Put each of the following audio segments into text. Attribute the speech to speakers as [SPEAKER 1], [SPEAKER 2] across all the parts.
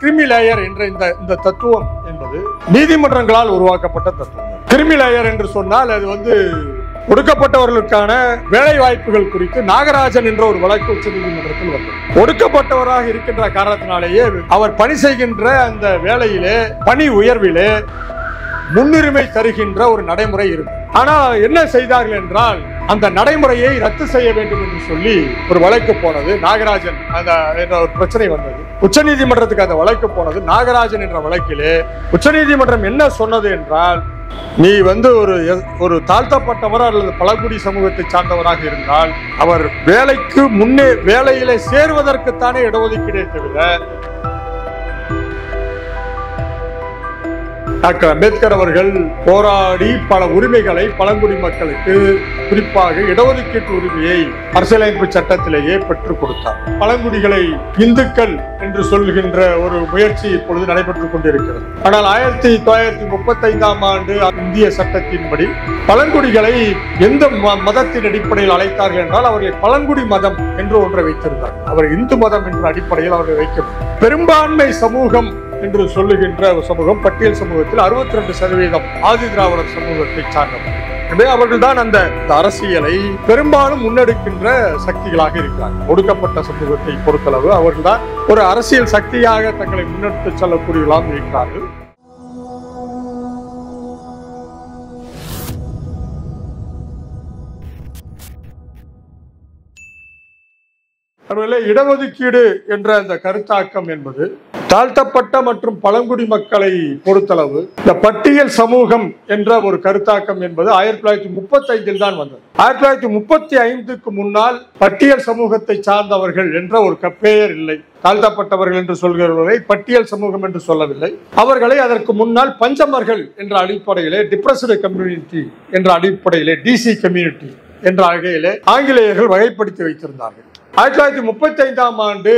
[SPEAKER 1] கிரிமி layer என்ற இந்த தத்துவம் என்பது நீதிமன்றங்களால் உருவாக்கப்பட்ட தத்துவம். கிரிமி லேயர் என்று சொன்னால் அது ஒடுக்கப்பட்டவர்களுக்கான வேலை வாய்ப்புகள் குறித்து நாகராஜன் என்ற ஒரு வழக்கு உச்சநீதிமன்றத்தில் வந்தது. ஒடுக்கப்பட்டவராக இருக்கின்ற காரணத்தினாலேயே அவர் பணி செய்கின்ற அந்த வேலையிலே பணி உயர்விலே முன்னுரிமை தருகின்ற ஒரு நடைமுறை இருக்கு. ஆனால் என்ன செய்தார்கள் என்றால் அந்த நடைமுறையை ரத்து செய்ய வேண்டும் என்று சொல்லி ஒரு வழக்கு போனது. நாகராஜன் என்ற ஒரு பிரச்சனை வந்தது. உச்சநீதிமன்றத்துக்கு அந்த வழக்கு போனது. நாகராஜன் என்ற வழக்கிலே உச்சநீதிமன்றம் என்ன சொன்னது என்றால், நீ ஒரு தாழ்த்தப்பட்டவர் அல்லது பழங்குடி சமூகத்தை சார்ந்தவராக இருந்தால் அவர் வேலைக்கு முன்னே வேலையிலே சேருவதற்குத்தானே இடஒதுக்கீடே தவிர டாக்டர் அம்பேத்கர் அவர்கள் போராடி பல உரிமைகளை பழங்குடி மக்களுக்கு, குறிப்பாக இடஒதுக்கீட்டு உரிமையை அரசியலமைப்பு சட்டத்திலேயே பெற்றுக் கொடுத்தார். பழங்குடிகளை இந்துக்கள் என்று சொல்கின்ற ஒரு முயற்சி இப்பொழுது நடைபெற்றுக் கொண்டிருக்கிறது. ஆனால் 1935ஆம் ஆண்டு இந்திய சட்டத்தின்படி பழங்குடிகளை எந்த மதத்தின் அடிப்படையில் அழைத்தார்கள் என்றால் அவர்கள் பழங்குடி மதம் என்று ஒன்றை வைத்திருந்தார். அவர் இந்து மதம் என்ற அடிப்படையில் அவர்கள் வைக்க பெரும்பான்மை சமூகம் என்று சொல்லுகின்ற சமூகம் பட்டியல் சமூகத்தில் 62% ஆதி திராவிடர் சமூகத்தை சார்ந்தவர். எனவே அவர்கள்தான் அந்த அரசியலை பெரும்பாலும் முன்னெடுக்கின்ற சக்திகளாக இருக்கிறார்கள். ஒடுக்கப்பட்ட சமூகத்தை பொறுத்தளவு அவர்கள்தான் ஒரு அரசியல் சக்தியாக தங்களை முன்னெடுத்து செல்லக்கூடியவர்களாக இருக்கிறார்கள். இடஒதுக்கீடு என்ற அந்த கருத்தாக்கம் என்பது தாழ்த்தப்பட்ட மற்றும் பழங்குடி மக்களை பொறுத்தளவு இந்த பட்டியல் சமூகம் என்ற ஒரு கருத்தாக்கம் என்பது 1935 தான் வந்தது. 1935க்கு முன்னால் பட்டியல் சமூகத்தை சார்ந்தவர்கள் என்ற ஒரு பெயர் இல்லை. தாழ்த்தப்பட்டவர்கள் என்று சொல்கிறவர்களை பட்டியல் சமூகம் என்று சொல்லவில்லை. அவர்களை அதற்கு முன்னால் பஞ்சமர்கள் என்ற அடிப்படையிலே, டிப்ரஸ்டு கம்யூனிட்டி என்ற அடிப்படையிலே, டிசி கம்யூனிட்டி என்ற வகையிலே ஆங்கிலேயர்கள் வகைப்படுத்தி வைத்திருந்தார்கள். 1935ஆம் ஆண்டு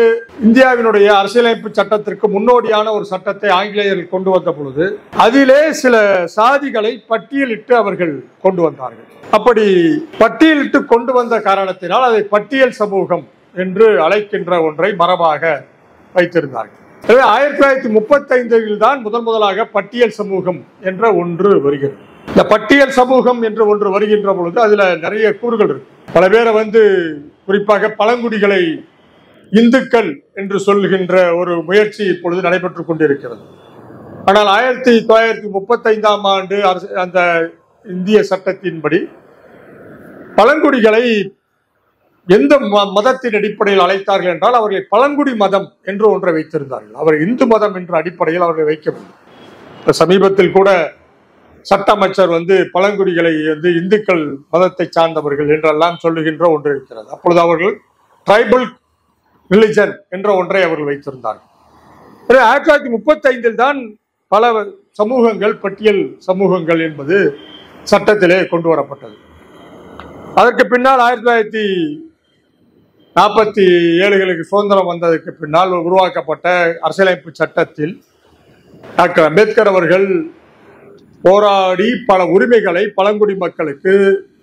[SPEAKER 1] இந்தியாவினுடைய அரசியலமைப்பு சட்டத்திற்கு முன்னோடியான ஒரு சட்டத்தை ஆங்கிலேயர்கள் கொண்டு வந்த பொழுது அதிலே சில சாதிகளை பட்டியலிட்டு அவர்கள் கொண்டு வந்தார்கள். அப்படி பட்டியலிட்டு கொண்டு வந்த காரணத்தினால் அதை பட்டியல் சமூகம் என்று அழைக்கின்ற ஒன்றை மரபாக வைத்திருந்தார்கள். எனவே 1935 தான் முதலாக பட்டியல் சமூகம் என்ற ஒன்று வருகிறது. இந்த பட்டியல் சமூகம் என்று ஒன்று வருகின்ற பொழுது அதுல நிறைய கூறுகள் இருக்கு. பல பேரை குறிப்பாக பழங்குடிகளை இந்துக்கள் என்று சொல்கின்ற ஒரு முயற்சி இப்பொழுது நடைபெற்றுக் கொண்டிருக்கிறது. ஆனால் 1935ஆம் ஆண்டு அந்த இந்திய சட்டத்தின்படி பழங்குடிகளை எந்த மதத்தின் அடிப்படையில் அழைத்தார்கள் என்றால் அவர்கள் பழங்குடி மதம் என்று ஒன்றை வைத்திருந்தார்கள். அவர் இந்து மதம் என்ற அடிப்படையில் அவர்கள் வைக்கவில்லை. சமீபத்தில் கூட சட்ட அமைச்சர் பழங்குடிகளை இந்துக்கள் மதத்தை சார்ந்தவர்கள் என்றெல்லாம் சொல்லுகின்ற ஒன்று இருக்கிறது. அப்பொழுது அவர்கள் ட்ரைபல் ரிலிஜன் என்ற ஒன்றை அவர்கள் வைத்திருந்தார்கள். 1935 தான் பல சமூகங்கள் பட்டியல் சமூகங்கள் என்பது சட்டத்திலே கொண்டு வரப்பட்டது. அதற்கு பின்னால் 1947 சுதந்திரம் வந்ததற்கு பின்னால் உருவாக்கப்பட்ட அரசியலமைப்பு சட்டத்தில் டாக்டர் அம்பேத்கர் அவர்கள் போராடி பல உரிமைகளை பழங்குடி மக்களுக்கு,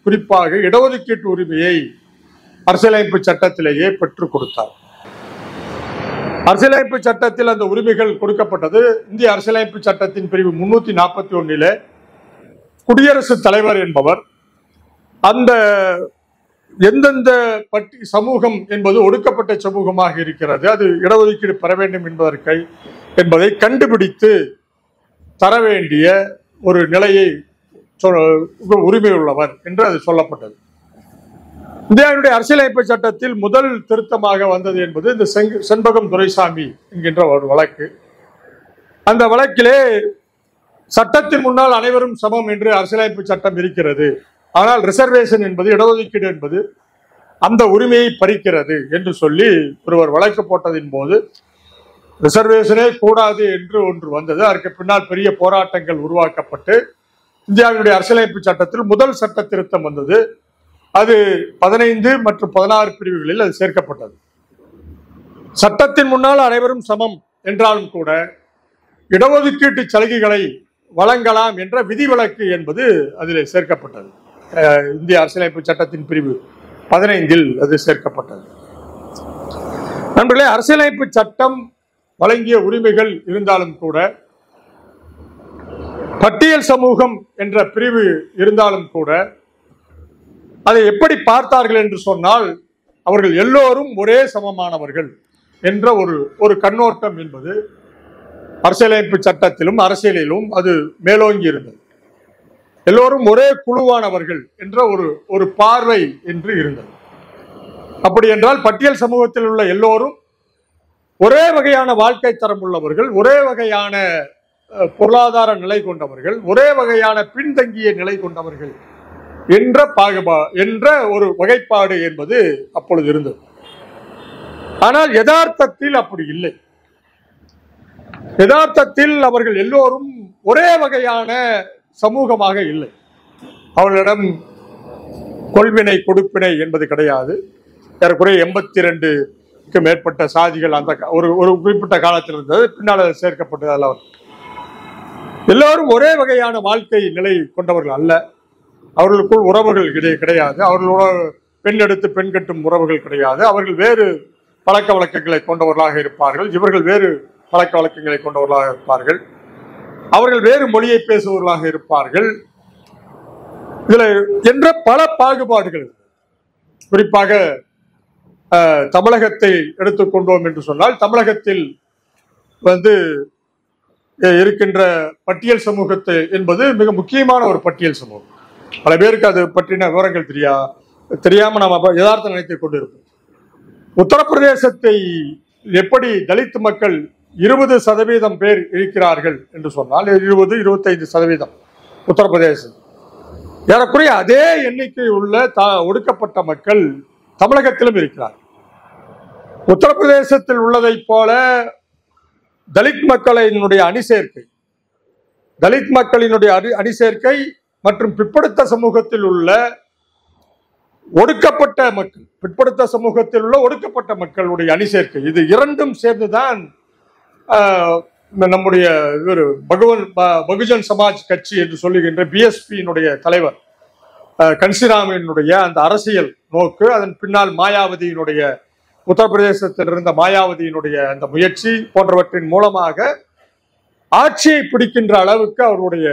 [SPEAKER 1] குறிப்பாக இடஒதுக்கீட்டு உரிமையை அரசியலமைப்பு சட்டத்திலேயே பெற்றுக் கொடுத்தார். அரசியலமைப்பு சட்டத்தில் அந்த உரிமைகள் கொடுக்கப்பட்டது. இந்திய அரசியலமைப்பு சட்டத்தின் பிரிவு 341 குடியரசுத் தலைவர் என்பவர் அந்த எந்தெந்த சமூகம் என்பது ஒடுக்கப்பட்ட சமூகமாக இருக்கிறது, அது இடஒதுக்கீடு பெற வேண்டும் என்பதை கண்டுபிடித்து தர வேண்டிய ஒரு நிலையை உரிமை உள்ளவர் என்று அது சொல்லப்பட்டது. இந்தியாவுடைய அரசியலமைப்பு சட்டத்தில் முதல் திருத்தமாக வந்தது என்பது இந்த செண்பகம் துரைசாமி என்கின்ற ஒரு வழக்கு. அந்த வழக்கிலே சட்டத்தின் முன்னால் அனைவரும் சமம் என்று அரசியலமைப்பு சட்டம் இருக்கிறது, ஆனால் ரிசர்வேஷன் என்பது, இடஒதுக்கீடு என்பது அந்த உரிமையை பறிக்கிறது என்று சொல்லி ஒருவர் வழக்கு போட்டதின் போது ரிசர்வேஷனே கூடாது என்று ஒன்று வந்தது. அதற்கு பின்னால் பெரிய போராட்டங்கள் உருவாக்கப்பட்டு இந்தியாவினுடைய அரசியலமைப்பு சட்டத்தில் முதல் சட்ட திருத்தம் வந்தது. அது 15 மற்றும் 16 பிரிவுகளில் அது சேர்க்கப்பட்டது. சட்டத்தின் முன்னால் அனைவரும் சமம் என்றாலும் கூட இடஒதுக்கீட்டு சலுகைகளை வழங்கலாம் என்ற விதிவிலக்கு என்பது அதில் சேர்க்கப்பட்டது. இந்திய அரசியலமைப்பு சட்டத்தின் பிரிவு 15 அது சேர்க்கப்பட்டது. நண்பர்களே, அரசியலமைப்பு சட்டம் வழங்கிய உரிமைகள் இருந்தாலும் கூட, பட்டியல் சமூகம் என்ற பிரிவு இருந்தாலும் கூட, அதை எப்படி பார்த்தார்கள் என்று சொன்னால், அவர்கள் எல்லோரும் ஒரே சமமானவர்கள் என்ற ஒரு கண்ணோட்டம் என்பது அரசியலமைப்பு சட்டத்திலும் அரசியலிலும் அது மேலோங்கி இருந்தது. எல்லோரும் ஒரே குழுவானவர்கள் என்ற ஒரு பார்வை என்று இருந்தது. அப்படி என்றால் பட்டியல் சமூகத்தில் உள்ள எல்லோரும் ஒரே வகையான வாழ்க்கை தரம் உள்ளவர்கள், ஒரே வகையான பொருளாதார நிலை கொண்டவர்கள், ஒரே வகையான பின்தங்கிய நிலை கொண்டவர்கள் என்ற ஒரு வகைப்பாடு என்பது அப்பொழுது இருந்தது. ஆனால் யதார்த்தத்தில் அப்படி இல்லை. யதார்த்தத்தில் அவர்கள் எல்லோரும் ஒரே வகையான சமூகமாக இல்லை. அவர்களிடம் கொள்வினை கொடுப்பினை என்பது கிடையாது. ஏறக்குறைய 82க்கு மேற்பட்ட சாதிகள் அந்த ஒரு குறிப்பிட்ட காலத்தில் இருந்தது. பின்னால் சேர்க்கப்பட்டது அல்ல. எல்லோரும் ஒரே வகையான வாழ்க்கை நிலை கொண்டவர்கள் அல்ல. அவர்களுக்குள் உறவுகள் கிடையாது. அவர்கள் பெண் எடுத்து பெண் கட்டும் உறவுகள் கிடையாது. அவர்கள் வேறு பழக்க வழக்கங்களை கொண்டவர்களாக இருப்பார்கள். இவர்கள் வேறு பழக்க வழக்கங்களை கொண்டவர்களாக இருப்பார்கள். அவர்கள் வேறு மொழியை பேசுபவர்களாக இருப்பார்கள். இதுல என்ற பல பாகுபாடுகள். குறிப்பாக தமிழகத்தை எடுத்துக்கொண்டோம் என்று சொன்னால், தமிழகத்தில் இருக்கின்ற பட்டியல் சமூகத்தை என்பது மிக முக்கியமான ஒரு பட்டியல் சமூகம். பல பேருக்கு அது பற்றின விவரங்கள் தெரியாம நாம் யதார்த்தம் நினைத்துக் கொண்டிருப்போம். உத்தரப்பிரதேசத்தை எப்படி தலித் மக்கள் 20% பேர் இருக்கிறார்கள் என்று சொன்னால், 20-25% உத்தரப்பிரதேசம். ஏறக்குறைய அதே எண்ணிக்கை உள்ள ஒடுக்கப்பட்ட மக்கள் தமிழகத்திலும் இருக்கிறார். உத்தரப்பிரதேசத்தில் உள்ளதை போல தலித் மக்களினுடைய அணிசேர்க்கை மற்றும் பிற்படுத்த சமூகத்தில் உள்ள ஒடுக்கப்பட்ட மக்கள், பிற்படுத்த சமூகத்தில் உள்ள ஒடுக்கப்பட்ட மக்களுடைய அணிசேர்க்கை, இது இரண்டும் சேர்ந்துதான் நம்முடைய பகுஜன் சமாஜ் கட்சி என்று சொல்லுகின்ற பிஎஸ்பியினுடைய தலைவர் கன்சிராமினுடைய அந்த அரசியல் நோக்கு, அதன் பின்னால் மாயாவதியினுடைய உத்தரப்பிரதேசத்தில் இருந்த மாயாவதியினுடைய அந்த முயற்சி போன்றவற்றின் மூலமாக ஆட்சியை பிடிக்கின்ற அளவுக்கு அவருடைய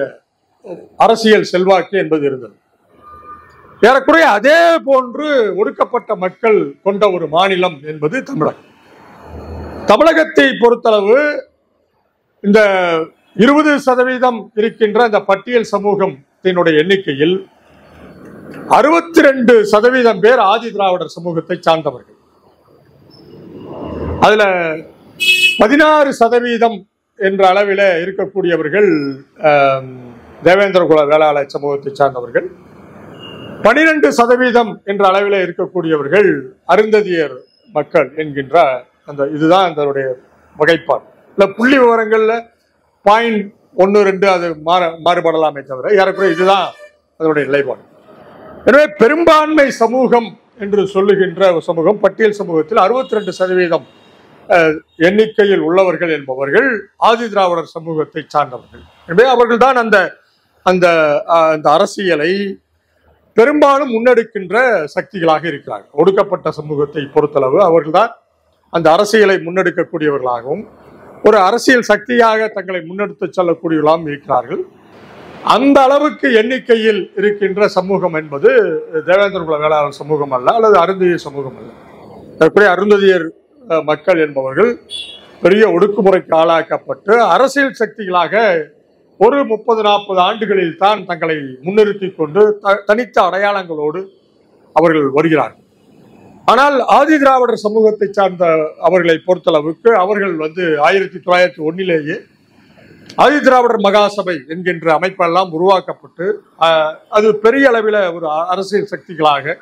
[SPEAKER 1] அரசியல் செல்வாக்கு என்பது இருந்தது. ஏறக்குறைய அதே போன்று ஒடுக்கப்பட்ட மக்கள் கொண்ட ஒரு மாநிலம் என்பது தமிழகம். தமிழகத்தை பொறுத்தளவு இந்த 20% இருக்கின்ற இந்த பட்டியல் சமூகத்தினுடைய எண்ணிக்கையில் 62% பேர் ஆதி திராவிடர் சமூகத்தை சார்ந்தவர்கள். அதுல 16% என்ற அளவில் இருக்கக்கூடியவர்கள் தேவேந்திர குல வேளாளர் சமூகத்தை சார்ந்தவர்கள். 12% என்ற அளவில் இருக்கக்கூடியவர்கள் அருந்ததியர் மக்கள் என்கின்ற இதுதான் அதனுடைய வகைப்பாடு. இல்ல புள்ளி விவரங்கள்ல 0.12 அது மாறுபடலாமே தவிர ஏறக்குறைய இதுதான் அதனுடைய நிலைப்பாடு. எனவே பெரும்பான்மை சமூகம் என்று சொல்லுகின்ற சமூகம் பட்டியல் சமூகத்தில் 62% எண்ணிக்கையில் உள்ளவர்கள் என்பவர்கள் ஆதி திராவிடர் சமூகத்தை சார்ந்தவர்கள். எனவே அவர்கள் தான் அந்த அரசியலை பெரும்பாலும் முன்னெடுக்கின்ற சக்திகளாக இருக்கிறார்கள். ஒடுக்கப்பட்ட சமூகத்தை பொறுத்தளவு அவர்கள்தான் அந்த அரசியலை முன்னெடுக்கக்கூடியவர்களாகவும் ஒரு அரசியல் சக்தியாக தங்களை முன்னெடுத்து செல்லக்கூடியவர்களாகவும் இருக்கிறார்கள். அந்த அளவுக்கு எண்ணிக்கையில் இருக்கின்ற சமூகம் என்பது தேவேந்திர குல வேளாளர் சமூகம் அல்ல, அல்லது அருந்ததியர் சமூகம் அல்ல. அதற்குரிய அருந்ததியர் மக்கள் என்பவர்கள் பெரிய ஒடுக்குமுறைக்கு ஆளாக்கப்பட்டு அரசியல் சக்திகளாக ஒரு 30-40 ஆண்டுகளில் தான் தங்களை முன்னிறுத்தி கொண்டு தனித்த அடையாளங்களோடு அவர்கள் வருகிறார்கள். ஆனால் ஆதி திராவிடர் சமூகத்தை சார்ந்த அவர்களை பொறுத்தளவுக்கு அவர்கள் 1901 ஆதி திராவிடர் மகாசபை என்கின்ற அமைப்பெல்லாம் உருவாக்கப்பட்டு அது பெரிய அளவில் ஒரு அரசியல் சக்திகளாக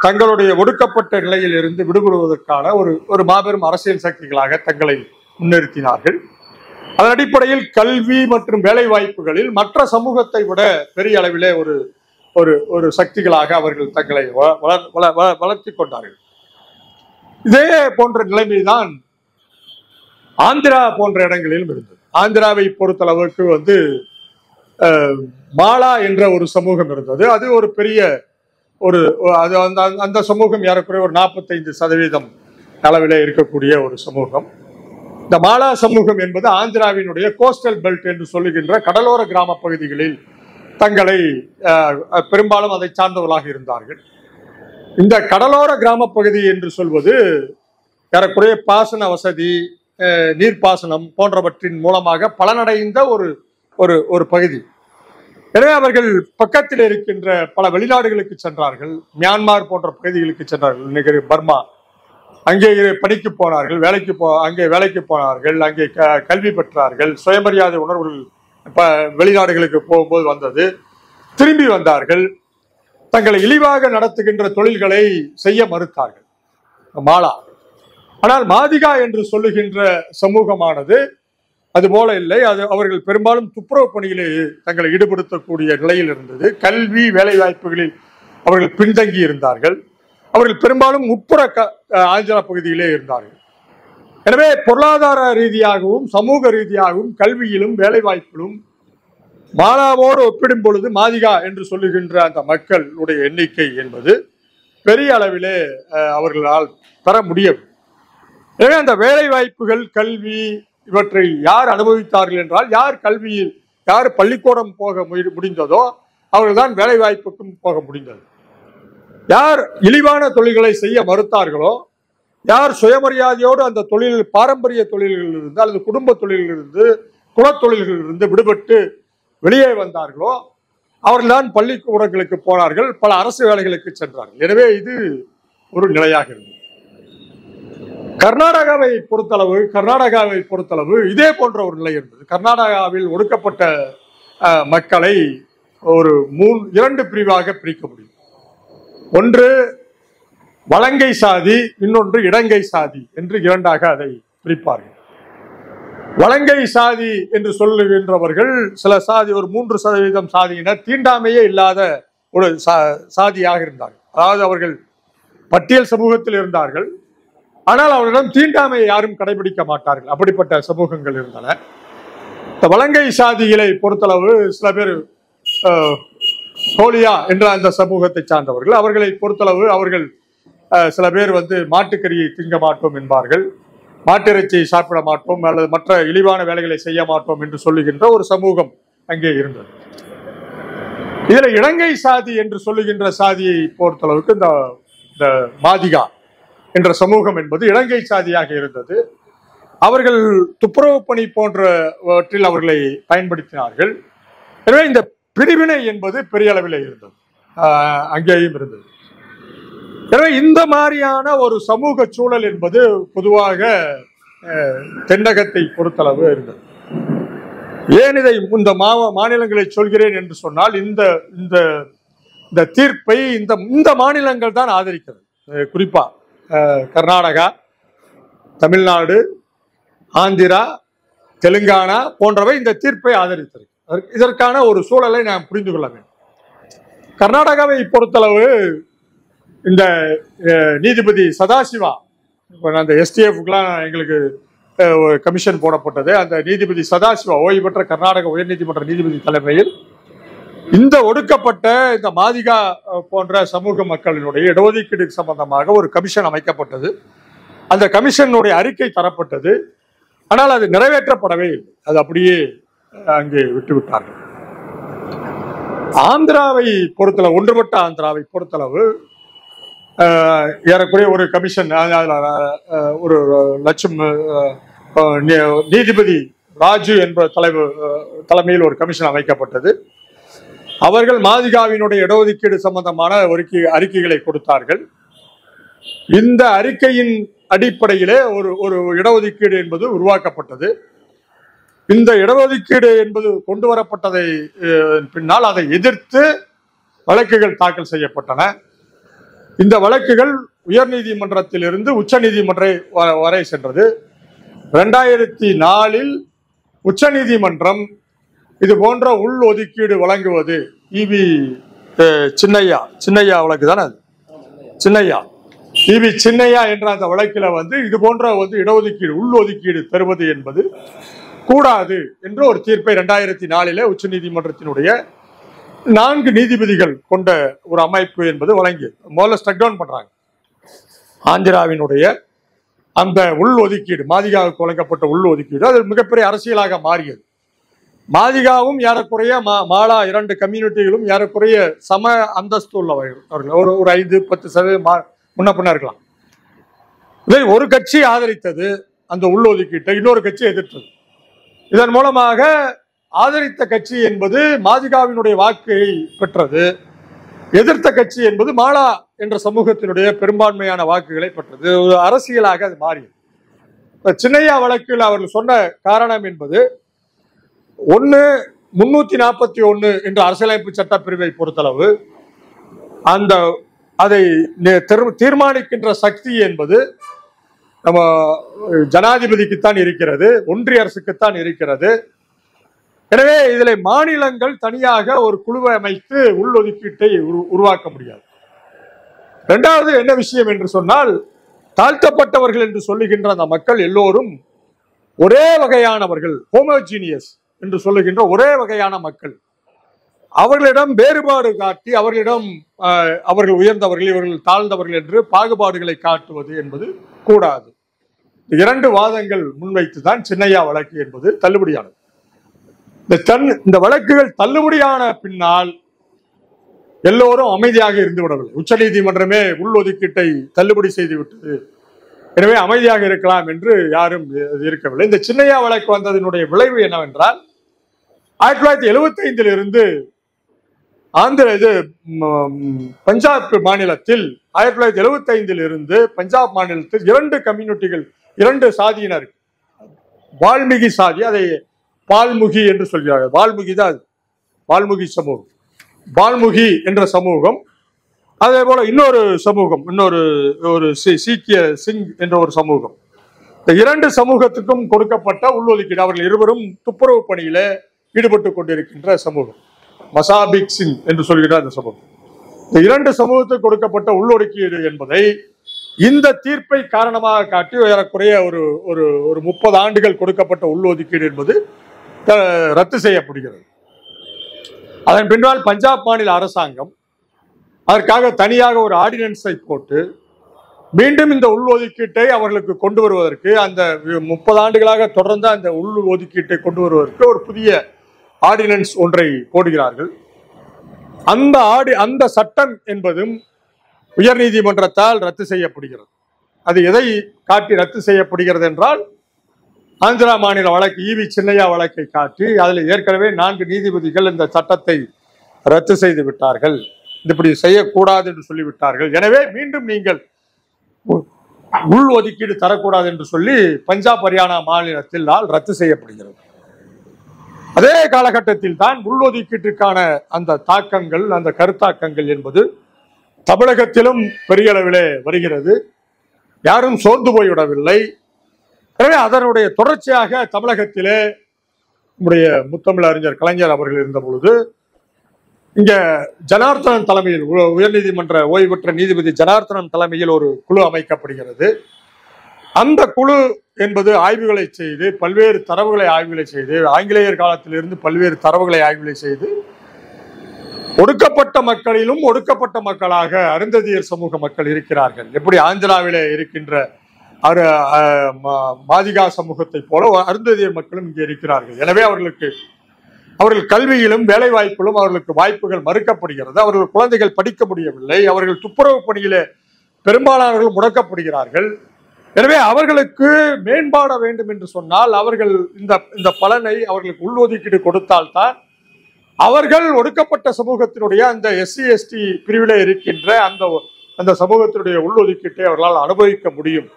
[SPEAKER 1] தங்களுடைய ஒடுக்கப்பட்ட நிலையில் இருந்து விடுபடுவதற்கான ஒரு மாபெரும் அரசியல் சக்திகளாக தங்களை முன்னிறுத்தினார்கள். அதன் அடிப்படையில் கல்வி மற்றும் வேலை வாய்ப்புகளில் மற்ற சமூகத்தை விட பெரிய அளவிலே ஒரு சக்திகளாக அவர்கள் தங்களை வளர்த்தி கொண்டார்கள். இதே போன்ற நிலைமைதான் ஆந்திரா போன்ற இடங்களிலும் இருந்தது. ஆந்திராவை பொறுத்தளவுக்கு மாலா என்ற ஒரு சமூகம் இருந்தது. அது ஒரு பெரிய அந்த சமூகம் ஏறக்குறைய ஒரு 45% அளவிலே இருக்கக்கூடிய ஒரு சமூகம். இந்த மாலா சமூகம் என்பது ஆந்திராவினுடைய கோஸ்டல் பெல்ட் என்று சொல்லுகின்ற கடலோர கிராம பகுதிகளில் தங்களை பெரும்பாலும் அதை சார்ந்தவர்களாக இருந்தார்கள். இந்த கடலோர கிராம பகுதி என்று சொல்வது ஏறக்குறைய பாசன வசதி, நீர்ப்பாசனம் போன்றவற்றின் மூலமாக பலனடைந்த ஒரு ஒரு பகுதி. எனவே அவர்கள் பக்கத்தில் இருக்கின்ற பல வெளிநாடுகளுக்கு சென்றார்கள். மியான்மார் போன்ற பகுதிகளுக்கு சென்றார்கள். இன்னைக்கு பர்மா, அங்கே பணிக்கு போனார்கள், அங்கே வேலைக்கு போனார்கள், அங்கே கல்வி பெற்றார்கள். சுயமரியாதை உணர்வுகள் வெளிநாடுகளுக்கு போகும்போது வந்தது. திரும்பி வந்தார்கள். தங்களை இழிவாக நடத்துகின்ற தொழில்களை செய்ய மறுத்தார்கள் மாலா. ஆனால் மாதிகா என்று சொல்லுகின்ற சமூகமானது அதுபோல இல்லை. அது அவர்கள் பெரும்பாலும் துப்புரவு பணியிலே தங்களை ஈடுபடுத்தக்கூடிய நிலையில் இருந்தது. கல்வி வேலை வாய்ப்புகளில் அவர்கள் பின்தங்கி இருந்தார்கள். அவர்கள் பெரும்பாலும் உட்புற ஆந்திரா பகுதியிலே இருந்தார்கள். எனவே பொருளாதார ரீதியாகவும் சமூக ரீதியாகவும் கல்வியிலும் வேலை வாய்ப்பிலும் மாலாவோடு ஒப்பிடும் பொழுது மாதிகா என்று சொல்லுகின்ற அந்த மக்களுடைய எண்ணிக்கை என்பது பெரிய அளவிலே அவர்களால் பெற முடியவில்லை. எனவே அந்த வேலை வாய்ப்புகள், கல்வி இவற்றை யார் அனுபவித்தார்கள் என்றால், யார் பள்ளிக்கூடம் போக முடிந்ததோ அவர்கள்தான் வேலை வாய்ப்புக்கும் போக முடிந்தது. யார் இழிவான தொழில்களை செய்ய மறுத்தார்களோ, யார் சுயமரியாதையோடு அந்த பாரம்பரிய தொழில்களிலிருந்து அல்லது குடும்ப தொழிலிலிருந்து குலத்தொழில்களிலிருந்து விடுபட்டு வெளியே வந்தார்களோ அவர்கள்தான் பள்ளிக்கூடங்களுக்கு போனார்கள், பல அரசு வேலைகளுக்கு சென்றார்கள். எனவே இது ஒரு நிலையாக இருந்தது. கர்நாடகாவை பொறுத்தளவு இதே போன்ற ஒரு நிலை இருந்தது. கர்நாடகாவில் ஒடுக்கப்பட்ட மக்களை ஒரு 2 பிரிவாக பிரிக்க முடியும். ஒன்று வலங்கை சாதி, இன்னொன்று இடங்கை சாதி என்று 2ஆக அதை பிரிப்பார்கள். வலங்கை சாதி என்று சொல்லுகின்றவர்கள் சில சாதி, ஒரு 3% சாதியினர் தீண்டாமையே இல்லாத ஒரு சாதியாக இருந்தார்கள். அதாவது அவர்கள் பட்டியல் சமூகத்தில் இருந்தார்கள், ஆனால் அவர்களிடம் தீண்டாமையை யாரும் கடைபிடிக்க மாட்டார்கள். அப்படிப்பட்ட சமூகங்கள் இருந்தன. இந்த வலங்கை சாதிகளை பொறுத்தளவு சில பேர் கோலியா என்ற அந்த சமூகத்தை சார்ந்தவர்கள். அவர்களை பொறுத்தளவு அவர்கள் சில பேர் மாட்டுக்கறியை திங்க மாட்டோம் என்பார்கள், மாட்டிறைச்சியை சாப்பிட மாட்டோம் அல்லது மற்ற இழிவான வேலைகளை செய்ய மாட்டோம் என்று சொல்லுகின்ற ஒரு சமூகம் அங்கே இருந்தது. இதுல இடங்கை சாதி என்று சொல்லுகின்ற சாதியை பொறுத்தளவுக்கு இந்த மாதிகா என்ற சமூகம் என்பது இடங்கை சாதியாக இருந்தது. அவர்கள் துப்புரவு பணி போன்றவற்றில் அவர்களை பயன்படுத்தினார்கள். எனவே இந்த பிரிவினை என்பது பெரிய அளவில் இருந்தது, அங்கேயும் இருந்தது. எனவே இந்த மாதிரியான ஒரு சமூக சூழல் என்பது பொதுவாக தென்னகத்தை பொறுத்தளவு இருந்தது. ஏன் இதை இந்த மாநிலங்களை சொல்கிறேன் என்று சொன்னால், இந்த தீர்ப்பை இந்த மாநிலங்கள் தான் ஆதரிக்கிறது. குறிப்பா கர்நாடகா, தமிழ்நாடு, ஆந்திரா, தெலுங்கானா போன்றவை இந்த தீர்ப்பை ஆதரித்தது. இதற்கான ஒரு சூழலை நாம் புரிந்து கொள்ள வேண்டும். கர்நாடகாவை பொறுத்தளவு இந்த நீதிபதி சதாசிவா, அந்த STFக்குலாம் எங்களுக்கு கமிஷன் போடப்பட்டது. அந்த நீதிபதி சதாசிவா ஓய்வு பெற்ற கர்நாடக உயர்நீதிமன்ற நீதிபதி தலைமையில் இந்த ஒடுக்கப்பட்ட இந்த மாதிகா போன்ற சமூக மக்களினுடைய இடஒதுக்கீடு சம்பந்தமாக ஒரு கமிஷன் அமைக்கப்பட்டது. அந்த கமிஷனுடைய அறிக்கை தரப்பட்டது. ஆனால் அது நிறைவேற்றப்படவே இல்லை. அது அப்படியே அங்கே விட்டுவிட்டார்கள். ஆந்திராவை பொறுத்தளவு, ஒன்றுபட்ட ஆந்திராவை பொறுத்தளவு ஏறக்குறைய ஒரு கமிஷன், ஒரு லட்சம் நீதிபதி ராஜு என்ற தலைமையில் ஒரு கமிஷன் அமைக்கப்பட்டது. அவர்கள் மாதிகாவினுடைய இடஒதுக்கீடு சம்பந்தமான அறிக்கைகளை கொடுத்தார்கள். இந்த அறிக்கையின் அடிப்படையிலே ஒரு இடஒதுக்கீடு என்பது உருவாக்கப்பட்டது. இந்த இடஒதுக்கீடு என்பது கொண்டு வரப்பட்டதை பின்னால் அதை எதிர்த்து வழக்குகள் தாக்கல் செய்யப்பட்டன. இந்த வழக்குகள் உயர்நீதிமன்றத்திலிருந்து உச்ச நீதிமன்றம் வரை சென்றது. 2004 உச்ச நீதிமன்றம் இது போன்ற உள் ஒதுக்கீடு வழங்குவது, இவி சின்னையா வழக்கு தானே, இவி சின்னையா என்ற அந்த வழக்கில் இது போன்ற இடஒதுக்கீடு உள் ஒதுக்கீடு தருவது என்பது கூடாது என்ற ஒரு தீர்ப்பை 2004 உச்ச நீதிமன்றத்தினுடைய 4 நீதிபதிகள் கொண்ட ஒரு அமைப்பு என்பது வழங்கியது. முதல்ல ஸ்டக் டவுன் பண்றாங்க. ஆந்திராவினுடைய அந்த உள் ஒதுக்கீடு, மாதிகாவுக்கு வழங்கப்பட்ட உள் ஒதுக்கீடு அது மிகப்பெரிய அரசியலாக மாறியது. மாதிகாவும் ஏறக்குறைய மாலா 2 கம்யூனிட்டிகளும் ஏறக்குறைய சம அந்தஸ்து உள்ளவர்கள். அவர்கள் ஒரு 5-10% முன்ன பின்ன இருக்கலாம். இதை ஒரு கட்சி ஆதரித்தது, அந்த உள் ஒதுக்கீட்டை இன்னொரு கட்சி எதிர்த்தது. இதன் மூலமாக ஆதரித்த கட்சி என்பது மாதிகாவினுடைய வாக்கை பெற்றது, எதிர்த்த கட்சி என்பது மாலா என்ற சமூகத்தினுடைய பெரும்பான்மையான வாக்குகளை பெற்றது. ஒரு அரசியலாக அது மாறியது. சின்னையா வழக்கில் அவர்கள் சொன்ன காரணம் என்பது 341 என்ற அரசியலமைப்பு சட்ட பிரிவை பொறுத்தளவு அந்த அதை தீர்மானிக்கின்ற சக்தி என்பது நம்ம ஜனாதிபதிக்குத்தான் இருக்கிறது, ஒன்றிய அரசுக்குத்தான் இருக்கிறது. எனவே இதில் மாநிலங்கள் தனியாக ஒரு குழுவை அமைத்து உள்ஒதுக்கீட்டை உருவாக்க முடியாது. இரண்டாவது என்ன விஷயம் என்று சொன்னால், தாழ்த்தப்பட்டவர்கள் என்று சொல்லுகின்ற அந்த மக்கள் எல்லோரும் ஒரே வகையானவர்கள், ஹோமோஜீனியஸ் என்று சொல்லுகின்ற ஒரே வகையான மக்கள். அவர்களிடம் வேறுபாடு காட்டி அவர்கள் உயர்ந்தவர்கள், இவர்கள் தாழ்ந்தவர்கள் என்று பாகுபாடுகளை காட்டுவது என்பது கூடாது. 2 வாதங்கள் முன்வைத்துதான் சின்னையா வழக்கு என்பது தள்ளுபடியானது. இந்த வழக்குகள் தள்ளுபடியான பின்னால் எல்லோரும் அமைதியாக இருந்து விடவில்லை. உச்ச நீதிமன்றமே உள்ஒதுக்கீட்டை தள்ளுபடி செய்து விட்டது, எனவே அமைதியாக இருக்கலாம் என்று யாரும் இருக்கவில்லை. இந்த சின்னையா வழக்கு வந்ததனுடைய விளைவு என்னவென்றால், 1975 இருந்து பஞ்சாப் மாநிலத்தில் 1975 இருந்து பஞ்சாப் மாநிலத்தில் 2 கம்யூனிட்டிகள், 2 சாதியினர், வால்மீகி சாதி, அதை பால்முகி என்று சொல்கிறார்கள். வால்மீகி தான் வால்மீகி சமூகம், பால்முகி என்ற சமூகம். அதே போல இன்னொரு சமூகம், ஒரு சீக்கிய சிங் என்ற ஒரு சமூகம். இந்த 2 சமூகத்துக்கும் கொடுக்கப்பட்ட உள்ஒதுக்கீடு, அவர்கள் இருவரும் துப்புரவு பணியில ஈடுபட்டு கொண்டிருக்கின்ற சமூகம், மசாபிக் சிங் என்று சொல்கிற அந்த சமூகம். இந்த 2 சமூகத்துக்கு கொடுக்கப்பட்ட உள்ளொதுக்கீடு என்பதை இந்த தீர்ப்பை காரணமாக காட்டி ஏறக்குறைய ஒரு 30 ஆண்டுகள் கொடுக்கப்பட்ட உள்ளொதுக்கீடு என்பது ரத்து செய்யப்படுகிறது. அதன் பின்னால் பஞ்சாப் மாநில அரசாங்கம் அதற்காக தனியாக ஒரு ஆர்டினன்ஸை போட்டு மீண்டும் இந்த உள்ஒதுக்கீட்டை அவர்களுக்கு கொண்டு வருவதற்கு, அந்த 30 ஆண்டுகளாக தொடர்ந்த அந்த உள் ஒதுக்கீட்டை கொண்டு வருவதற்கு ஒரு புதிய ஆர்டினன்ஸ் ஒன்றை போடுகிறார்கள். அந்த சட்டம் என்பதும் உயர் நீதிமன்றத்தால் ரத்து செய்யப்படுகிறது. அது எதை காட்டி ரத்து செய்யப்படுகிறது என்றால், ஆந்திரா மாநில வழக்கு, ஈவி சின்னையா வழக்கை காட்டி அதில் ஏற்கனவே 4 நீதிபதிகள் இந்த சட்டத்தை ரத்து செய்து விட்டார்கள், இப்படி செய்யக்கூடாது என்று சொல்லிவிட்டார்கள். எனவே மீண்டும் நீங்கள் உள் ஒதுக்கீடு தரக்கூடாது என்று சொல்லி பஞ்சாப் ஹரியானா மாநிலத்தில் ரத்து செய்யப்படுகிறது. அதே காலகட்டத்தில் தான் உள்ஒதுக்கீட்டுக்கான அந்த தாக்கங்கள், அந்த கருத்தாக்கங்கள் என்பது தமிழகத்திலும் பெரிய அளவிலே வருகிறது. யாரும் சோர்ந்து போய்விடவில்லை. எனவே அதனுடைய தொடர்ச்சியாக தமிழகத்திலே நம்முடைய முத்தமிழ் அறிஞர் கலைஞர் அவர்கள் இருந்த பொழுது இங்க ஜனார்த்தனன் தலைமையில், உயர்நீதிமன்ற ஓய்வு பெற்ற நீதிபதி ஜனார்த்தனன் தலைமையில் ஒரு குழு அமைக்கப்படுகிறது. அந்த குழு என்பது ஆய்வுகளை செய்து, பல்வேறு தரவுகளை ஆய்வுகளை செய்து, ஆங்கிலேயர் காலத்திலிருந்து பல்வேறு தரவுகளை ஆய்வுகளை செய்து, ஒடுக்கப்பட்ட மக்களிலும் ஒடுக்கப்பட்ட மக்களாக அருந்ததியர் சமூக மக்கள் இருக்கிறார்கள். எப்படி ஆந்திராவிலே இருக்கின்ற மாதிகா சமூகத்தை போல அருந்ததியர் மக்களும் இங்கே இருக்கிறார்கள். எனவே அவர்கள் கல்வியிலும் வேலை வாய்ப்பிலும் அவர்களுக்கு வாய்ப்புகள் மறுக்கப்படுகிறது. அவர்கள் குழந்தைகள் படிக்க முடியவில்லை. அவர்கள் துப்புரவு பணியிலே பெரும்பாலானவர்கள் முடக்கப்படுகிறார்கள். எனவே அவர்களுக்கு மேம்பாட வேண்டும் என்று சொன்னால் அவர்கள் இந்த பலனை அவர்களுக்கு உள்ஒதுக்கீடு கொடுத்தால்தான் அவர்கள் ஒடுக்கப்பட்ட சமூகத்தினுடைய அந்த SC ST பிரிவிலே இருக்கின்ற அந்த சமூகத்தினுடைய உள்ஒதுக்கீட்டை அவர்களால் அனுபவிக்க முடியும்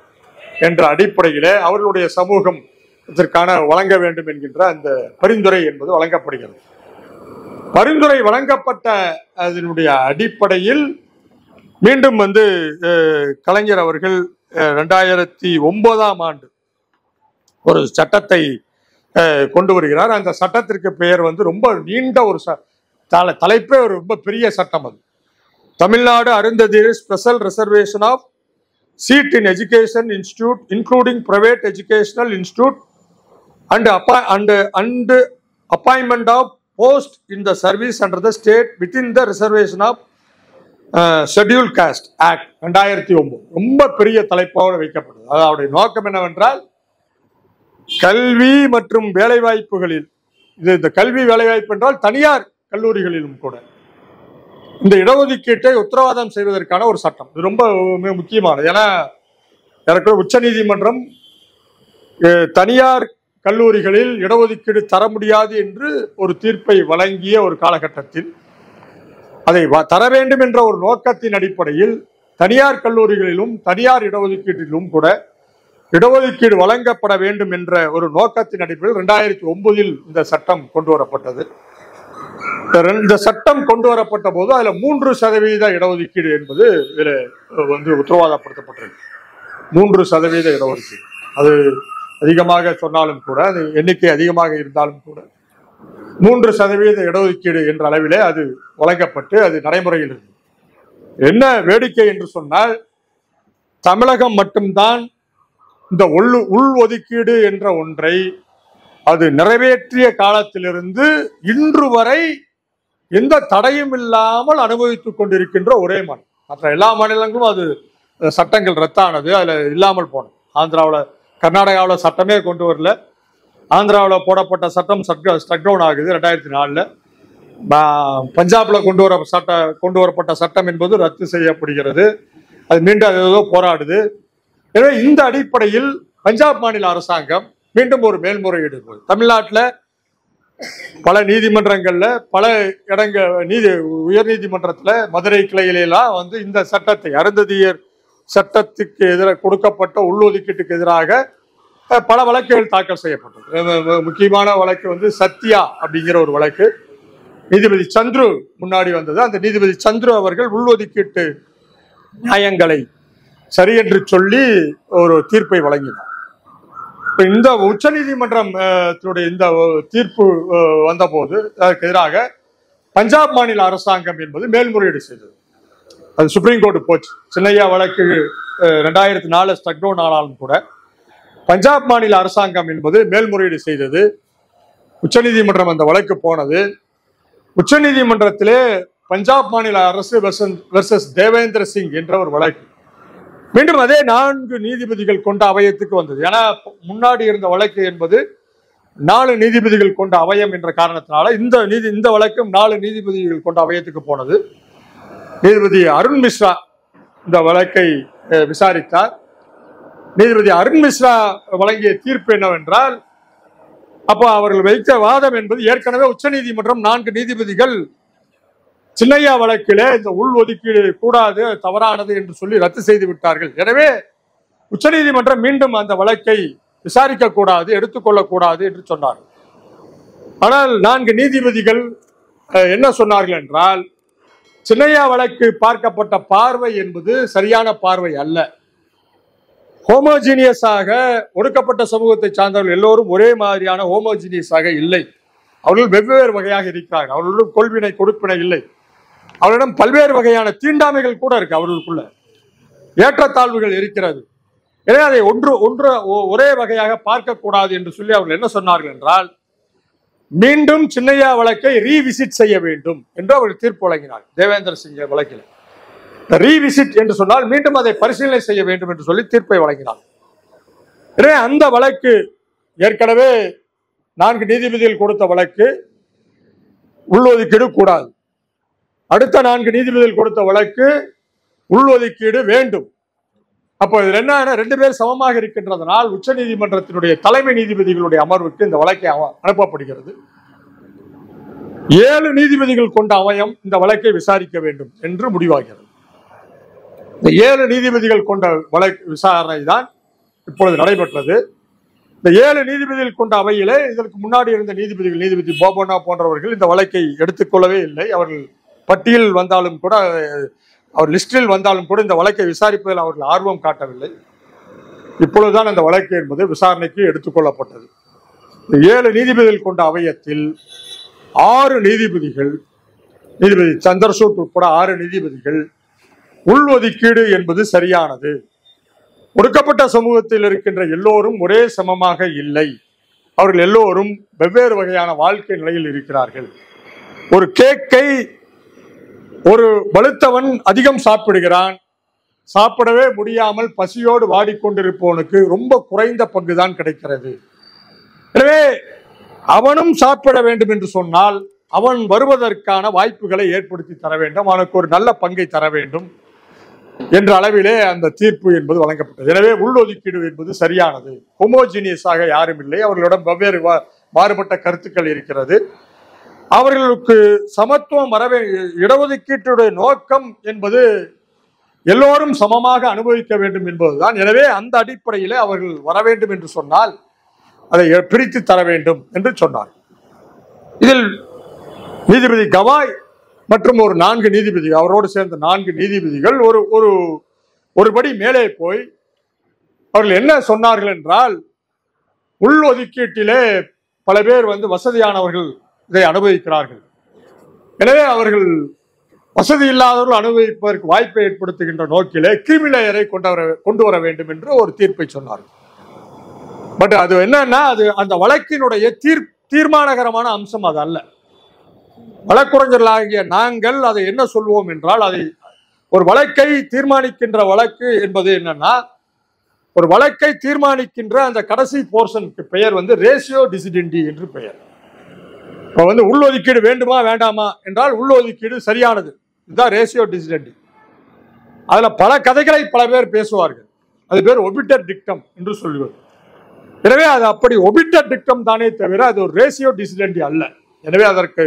[SPEAKER 1] என்ற அடிப்படையிலே அவர்களுடைய சமூகம் இதற்கான வழங்க வேண்டும் என்கின்ற அந்த பரிந்துரை என்பது வழங்கப்படுகிறது. பரிந்துரை வழங்கப்பட்ட அதனுடைய அடிப்படையில் மீண்டும் கலைஞர் அவர்கள் 2009ஆம் ஆண்டு ஒரு சட்டத்தை கொண்டு வருகிறார். அந்த சட்டத்திற்கு பெயர் ரொம்ப நீண்ட ஒரு தலைப்பே, ஒரு ரொம்ப பெரிய சட்டம். அது Tamil Nadu Arunthathiyar special reservation of seat in education institute including private educational institute and appointment of post in the service under the state within the reservation of schedule cost act 2009 ரொம்ப பெரிய தலைப்பாக வைக்கப்பட்டது. அதனுடைய நோக்கம் என்னவென்றால் கல்வி மற்றும் வேலைவாய்ப்புகளில் இந்த கல்வி வேலைவாய்ப்பு என்றால் தனியார் கல்லூரிகளிலும் கூட இந்த இடஒதுக்கீட்டை உத்தரவாதம் செய்வதற்கான ஒரு சட்டம். இது ரொம்ப முக்கியமானது. ஏன்னா உச்ச நீதிமன்றம் தனியார் கல்லூரிகளில் இடஒதுக்கீடு தர முடியாது என்று ஒரு தீர்ப்பை வழங்கிய ஒரு காலகட்டத்தில் அதை தர வேண்டும் என்ற ஒரு நோக்கத்தின் அடிப்படையில் தனியார் கல்லூரிகளிலும் தனியார் இடஒதுக்கீட்டிலும் கூட இடஒதுக்கீடு வழங்கப்பட வேண்டும் என்ற ஒரு நோக்கத்தின் அடிப்படையில் 2009 இந்த சட்டம் கொண்டு வரப்பட்டது. இந்த சட்டம் கொண்டு வரப்பட்ட போது அதுல 3% இடஒதுக்கீடு என்பது இதுல உத்தரவாதப்படுத்தப்பட்டது. 3% இடஒதுக்கீடு. அது அதிகமாக சொன்னாலும் கூட, அது எண்ணிக்கை அதிகமாக இருந்தாலும் கூட 3% இடஒதுக்கீடு என்ற அளவிலே அது வழங்கப்பட்டு அது நடைமுறையில் இருக்கு. என்ன வேடிக்கை என்று சொன்னால் தமிழகம் மட்டும்தான் இந்த உள் ஒதுக்கீடு என்ற ஒன்றை அது நிறைவேற்றிய காலத்திலிருந்து இன்று வரை எந்த தடையும் இல்லாமல் அனுபவித்துக் கொண்டிருக்கின்ற ஒரே மாநிலம். மற்ற எல்லா மாநிலங்களும் அது சட்டங்கள் ரத்தானது, அதுல இல்லாமல் போனது. ஆந்திராவில், கர்நாடகாவில் சட்டமே கொண்டு வரல. ஆந்திராவில் போடப்பட்ட சட்டம் ஸ்டக் டவுன் ஆகுது 2004. பஞ்சாப்ல கொண்டு வரப்பட்ட சட்டம் என்பது ரத்து செய்யப்படுகிறது. அது மீண்டும் அது ஏதோ போராடுது. எனவே இந்த அடிப்படையில் பஞ்சாப் மாநில அரசாங்கம் மீண்டும் ஒரு மேல்முறையீடு. தமிழ்நாட்டில் பல நீதிமன்றங்கள்ல பல உயர் நீதிமன்றத்துல மதுரை கிளையிலாம் இந்த சட்டத்தை அருந்ததியர் சட்டத்துக்கு எதிராக கொடுக்கப்பட்ட உள்ளொதுக்கீட்டுக்கு எதிராக பல வழக்குகள் தாக்கல் செய்யப்பட்டது. முக்கியமான வழக்கு சத்யா அப்படிங்கிற ஒரு வழக்கு. நீதிபதி சந்துரு முன்னாடி வந்தது. அந்த நீதிபதி சந்துரு அவர்கள் உள்ளொதுக்கீட்டு நியாயங்களை சரி என்று சொல்லி ஒரு தீர்ப்பை வழங்கினார். இந்த உச்ச நீதிமன்றத்தினுடைய இந்த தீர்ப்பு வந்தபோது அதற்கு எதிராக பஞ்சாப் மாநில அரசாங்கம் என்பது மேல்முறையீடு செய்தது. அது சுப்ரீம் கோர்ட்டு போச்சு. சின்னையா வழக்கு 2004 ஸ்டக் டவுன் ஆனாலும் கூட பஞ்சாப் மாநில அரசாங்கம் என்பது மேல்முறையீடு செய்தது. உச்சநீதிமன்றம் அந்த வழக்கு போனது. உச்சநீதிமன்றத்திலே பஞ்சாப் மாநில அரசு வெர்சஸ் தேவேந்திர சிங் என்ற ஒரு வழக்கு மீண்டும் அதே 4 நீதிபதிகள் கொண்ட அவையத்துக்கு வந்தது. ஏன்னா முன்னாடி இருந்த வழக்கு என்பது 4 நீதிபதிகள் கொண்ட அவையம் என்ற காரணத்தினால இந்த வழக்கும் 4 நீதிபதிகள் கொண்ட அவையத்துக்கு போனது. நீதிபதி அருண் மிஸ்ரா இந்த வழக்கை விசாரித்தார். நீதிபதி அருண் மிஸ்ரா வழங்கிய தீர்ப்பு என்னவென்றால், அப்போ அவர்கள் வைத்த வாதம் என்பது ஏற்கனவே உச்ச நீதிமன்றம் 4 நீதிபதிகள் சின்னையா வழக்கிலே இந்த உள் ஒதுக்கீடு கூடாது, தவறானது என்று சொல்லி ரத்து செய்து விட்டார்கள். எனவே உச்ச நீதிமன்றம் மீண்டும் அந்த வழக்கை விசாரிக்க கூடாது, எடுத்துக்கொள்ளக்கூடாது என்று சொன்னார்கள். ஆனால் 4 நீதிபதிகள் என்ன சொன்னார்கள் என்றால், சின்னையா வழக்கு பார்க்கப்பட்ட பார்வை என்பது சரியான பார்வை அல்ல. ஹோமோஜீனியஸாக ஒடுக்கப்பட்ட சமூகத்தை சார்ந்தவர்கள் எல்லோரும் ஒரே மாதிரியான ஹோமோஜீனியஸாக இல்லை. அவர்கள் வெவ்வேறு வகையாக இருக்கிறார்கள். அவர்களுடன் கொள்வினை கொடுப்பினை இல்லை. அவரிடம் பல்வேறு வகையான தீண்டாமைகள் கூட இருக்கு. அவர்களுக்குள்ள ஏற்றத்தாழ்வுகள் இருக்கிறது. எனவே அதை ஒரே வகையாக பார்க்கக்கூடாது என்று சொல்லி அவர்கள் என்ன சொன்னார்கள் என்றால், மீண்டும் சின்னையா வழக்கை ரீவிசிட் செய்ய வேண்டும் என்று அவர்கள் தீர்ப்பு வழங்கினார். தேவேந்திர சிங் வழக்கில் ரீவிசிட் என்று சொன்னால் மீண்டும் அதை பரிசீலனை செய்ய வேண்டும் என்று சொல்லி தீர்ப்பை வழங்கினார். எனவே அந்த வழக்கு ஏற்கனவே 4 நீதிபதிகள் கொடுத்த வழக்கு உள்ஒதுக்கீடு கூடாது. அடுத்த 4 நீதிபதிகள் கொடுத்த வழக்கு உள்ஒதுக்கீடு வேண்டும். அப்போ இதுல என்ன, 2 பேர் சமமாக இருக்கின்றதனால் உச்ச நீதிமன்றத்தினுடைய தலைமை நீதிபதிகளுடைய அமர்வுக்கு இந்த வழக்கை அனுப்பப்படுகிறது. 7 நீதிபதிகள் கொண்ட அவையம் இந்த வழக்கை விசாரிக்க வேண்டும் என்று முடிவாகிறது. இந்த 7 நீதிபதிகள் கொண்ட வழக்கு விசாரணை தான் இப்பொழுது நடைபெற்றது. இந்த 7 நீதிபதிகள் கொண்ட அவையிலே இதற்கு முன்னாடி இருந்த நீதிபதி போபண்ணா போன்றவர்கள் இந்த வழக்கை எடுத்துக்கொள்ளவே இல்லை. அவர்கள் பட்டியல் வந்தாலும் கூட, அவர் லிஸ்டில் வந்தாலும் கூட இந்த வழக்கை விசாரிப்பதில் அவர்கள் ஆர்வம் காட்டவில்லை. இப்பொழுதுதான் அந்த வழக்கு என்பது விசாரணைக்கு எடுத்துக்கொள்ளப்பட்டது. 7 நீதிபதிகள் கொண்ட அவையத்தில் 6 நீதிபதிகள், நீதிபதி சந்திரசூட் உட்பட 6 நீதிபதிகள் உள்ஒதுக்கீடு என்பது சரியானது, ஒடுக்கப்பட்ட சமூகத்தில் இருக்கின்ற எல்லோரும் ஒரே சமமாக இல்லை, அவர்கள் எல்லோரும் வெவ்வேறு வகையான வாழ்க்கை நிலையில் இருக்கிறார்கள், ஒரு கேக்கை ஒரு பலுத்தவன் அதிகம் சாப்பிடுகிறான், சாப்பிடவே முடியாமல் பசியோடு வாடிக்கொண்டிருப்பவனுக்கு ரொம்ப குறைந்த பங்குதான் கிடைக்கிறது. எனவே அவனும் சாப்பிட வேண்டும் என்று சொன்னால் அவன் வருவதற்கான வாய்ப்புகளை ஏற்படுத்தி தர வேண்டும், அவனுக்கு ஒரு நல்ல பங்கை தர வேண்டும் என்ற அளவிலே அந்த தீர்ப்பு என்பது வழங்கப்பட்டது. எனவே உள்ஒதுக்கீடு என்பது சரியானது. ஹோமோஜீனியஸாக யாரும் இல்லை, அவர்களிடம் வெவ்வேறு மாறுபட்ட கருத்துக்கள் இருக்கிறது. அவர்களுக்கு சமத்துவம் வரவே, இடஒதுக்கீட்டுடைய நோக்கம் என்பது எல்லோரும் சமமாக அனுபவிக்க வேண்டும் என்பதுதான். எனவே அந்த அடிப்படையிலே அவர்கள் வர வேண்டும் என்று சொன்னால் அதை பிரித்து தர வேண்டும் என்று சொன்னார். இதில் நீதிபதி கவாய் மற்றும் ஒரு 4 நீதிபதி, அவரோடு சேர்ந்த 4 நீதிபதிகள் ஒருபடி மேலே போய் அவர்கள் என்ன சொன்னார்கள் என்றால், உள் ஒதுக்கீட்டிலே பல பேர் வசதியானவர்கள் இதை அனுபவிக்கிறார்கள், எனவே அவர்கள் வசதி இல்லாதவர்கள் அனுபவிப்பதற்கு வாய்ப்பை ஏற்படுத்துகின்ற நோக்கிலே கிரீமி லேயரை கொண்டு வர வேண்டும் என்று ஒரு தீர்ப்பை சொன்னார்கள். பட் அது என்னன்னா, அது அந்த வழக்கினுடைய தீர்மானகரமான அம்சம் அது அல்ல. வழக்குரைஞர்களாகிய நாங்கள் அதை என்ன சொல்வோம் என்றால், அதை ஒரு வழக்கை தீர்மானிக்கின்ற வழக்கு என்பது என்னன்னா, ஒரு வழக்கை தீர்மானிக்கின்ற அந்த கடைசி போர்ஷனுக்கு பெயர் ரேஷியோ டிசிடென்டி என்று பெயர். இப்போ உள்ஒதுக்கீடு வேண்டுமா வேண்டாமா என்றால் உள்ஒதுக்கீடு சரியானது, இதுதான் ரேஷியோ டிசிடென்டி. அதுல பல கதைகளை பல பேர் பேசுவார்கள், அது பேர் ஒபிட்டர் டிக்டம் என்று சொல்லுவது. எனவே அது அப்படி ஒபிட்டர் டிக்டம் தானே தவிர அது ஒரு ரேஷியோ டிசிடென்டி அல்ல. எனவே அதற்கு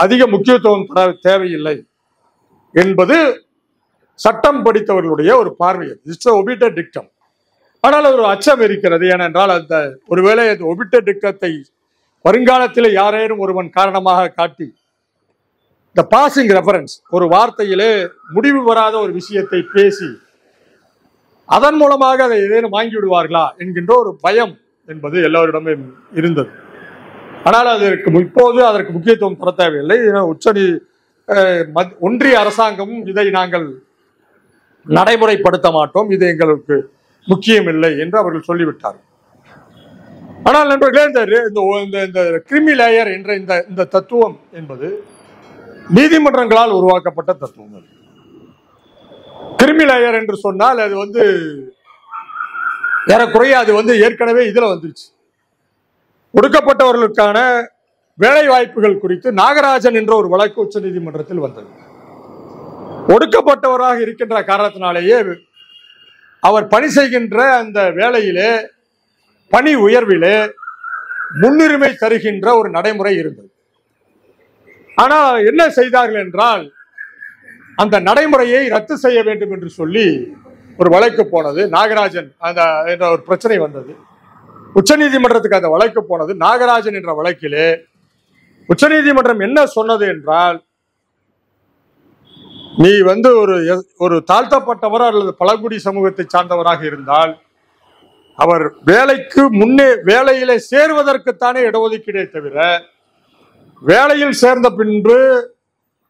[SPEAKER 1] அதிக முக்கியத்துவம் தேவையில்லை என்பது சட்டம் படித்தவர்களுடைய ஒரு பார்வை. ஒபிட்டர் டிக்டம். ஆனால் ஒரு அச்சம் இருக்கிறது. ஏனென்றால் அந்த ஒருவேளை அந்த ஒபிட்டர் டிக்டத்தை வருங்காலத்தில் யாரேனும் ஒருவன் காரணமாக காட்டி இந்த பாசிங் ரெஃபரன்ஸ், ஒரு வார்த்தையிலே முடிவு வராத ஒரு விஷயத்தை பேசி அதன் மூலமாக அதை ஏதேனும் வாங்கி விடுவார்களா என்கின்ற ஒரு பயம் என்பது எல்லோரிடமும் இருந்தது. ஆனால் இப்போது அதற்கு முக்கியத்துவம் தர தேவையில்லை. ஒன்றிய அரசாங்கமும் இதை நாங்கள் நடைமுறைப்படுத்த மாட்டோம், இது எங்களுக்கு முக்கியம் இல்லை என்று அவர்கள் சொல்லிவிட்டார்கள். ஆனால் நண்பர்களே, இந்த கிரிமி லேயர் என்ற இந்த தத்துவம் என்பது நீதிமன்றங்களால் உருவாக்கப்பட்ட தத்துவம். கிரிமி லேயர் என்று சொன்னால் அது ஏறக்குறைய அது ஏற்கனவே இதுல வந்துருச்சு. ஒடுக்கப்பட்டவர்களுக்கான வேலை வாய்ப்புகள் குறித்து நாகராஜன் என்ற ஒரு வழக்கு உச்ச நீதிமன்றத்தில் வந்தது. ஒடுக்கப்பட்டவராக இருக்கின்ற காரணத்தினாலேயே அவர் பணி செய்கின்ற அந்த வேலையிலே, பணி உயர்விலே முன்னுரிமை தருகின்ற ஒரு நடைமுறை இருந்தது. ஆனால் என்ன செய்தார்கள் என்றால், அந்த நடைமுறையை ரத்து செய்ய வேண்டும் என்று சொல்லி ஒரு வழக்கு போனது. நாகராஜன் என்ற ஒரு பிரச்சனை வந்தது. உச்ச நீதிமன்றத்துக்கு அந்த வழக்கு போனது. நாகராஜன் என்ற வழக்கிலே உச்சநீதிமன்றம் என்ன சொன்னது என்றால், நீ ஒரு தாழ்த்தப்பட்டவர் அல்லது பழங்குடி சமூகத்தை சார்ந்தவராக இருந்தால் அவர் வேலையிலே சேர்வதற்குத்தானே இடஒதுக்கீடே தவிர, வேலையில் சேர்ந்த பின்பு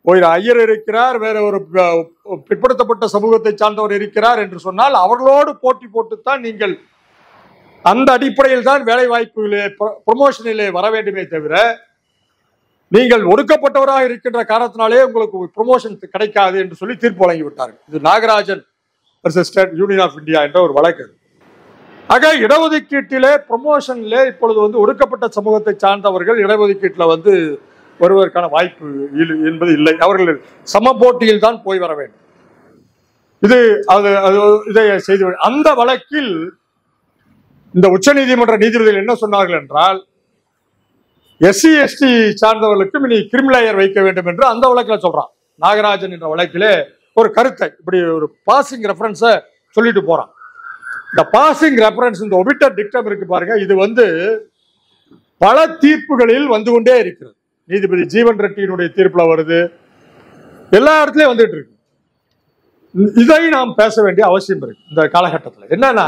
[SPEAKER 1] ஒரு ஐயர் இருக்கிறார், வேற ஒரு பிற்படுத்தப்பட்ட சமூகத்தை சார்ந்தவர் இருக்கிறார் என்று சொன்னால் அவர்களோடு போட்டி போட்டுத்தான் நீங்கள் அந்த அடிப்படையில் தான் வேலை வாய்ப்புகளே ப்ரொமோஷனிலே வர வேண்டுமே தவிர, நீங்கள் ஒடுக்கப்பட்டவராக இருக்கின்ற காரணத்தினாலே உங்களுக்கு ப்ரொமோஷன் கிடைக்காது என்று சொல்லி தீர்ப்பு வழங்கி விட்டார்கள். இது Nagarajan versus state union of India என்ற ஒரு வழக்கு. ஆக இடஒதுக்கீட்டிலே ப்ரொமோஷன்ல இப்பொழுது ஒடுக்கப்பட்ட சமூகத்தை சார்ந்தவர்கள் இடஒதுக்கீட்டில் வருவதற்கான வாய்ப்பு என்பது இல்லை. அவர்கள் சம போட்டியில் தான் போய் வர வேண்டும். இதை செய்து அந்த வழக்கில் இந்த உச்ச நீதிமன்ற நீதிபதிகள் என்ன சொன்னார்கள் என்றால், SC ST சார்ந்தவர்களுக்கும் இனி கிரிமி லேயர் வைக்க வேண்டும் என்று அந்த வழக்கில் சொல்றான். நாகராஜன் என்ற வழக்கிலே ஒரு கருத்தை இப்படி ஒரு பாசிங் ரெஃபரன்ஸை சொல்லிட்டு போறான். இந்த பாசிங் ரெஃபரன்ஸ், இந்த ஒபிட்டர் டிக்டம் இருக்கு பாருங்க, இது பல தீர்ப்புகளில் கொண்டே இருக்கிறது. நீதிபதி ஜீவன் ரெட்டியினுடைய தீர்ப்புல வருது, எல்லா இடத்துலயும் வந்துட்டு இருக்கு. இதை நாம் பேச வேண்டிய அவசியம் இருக்கு இந்த காலகட்டத்தில். என்னன்னா,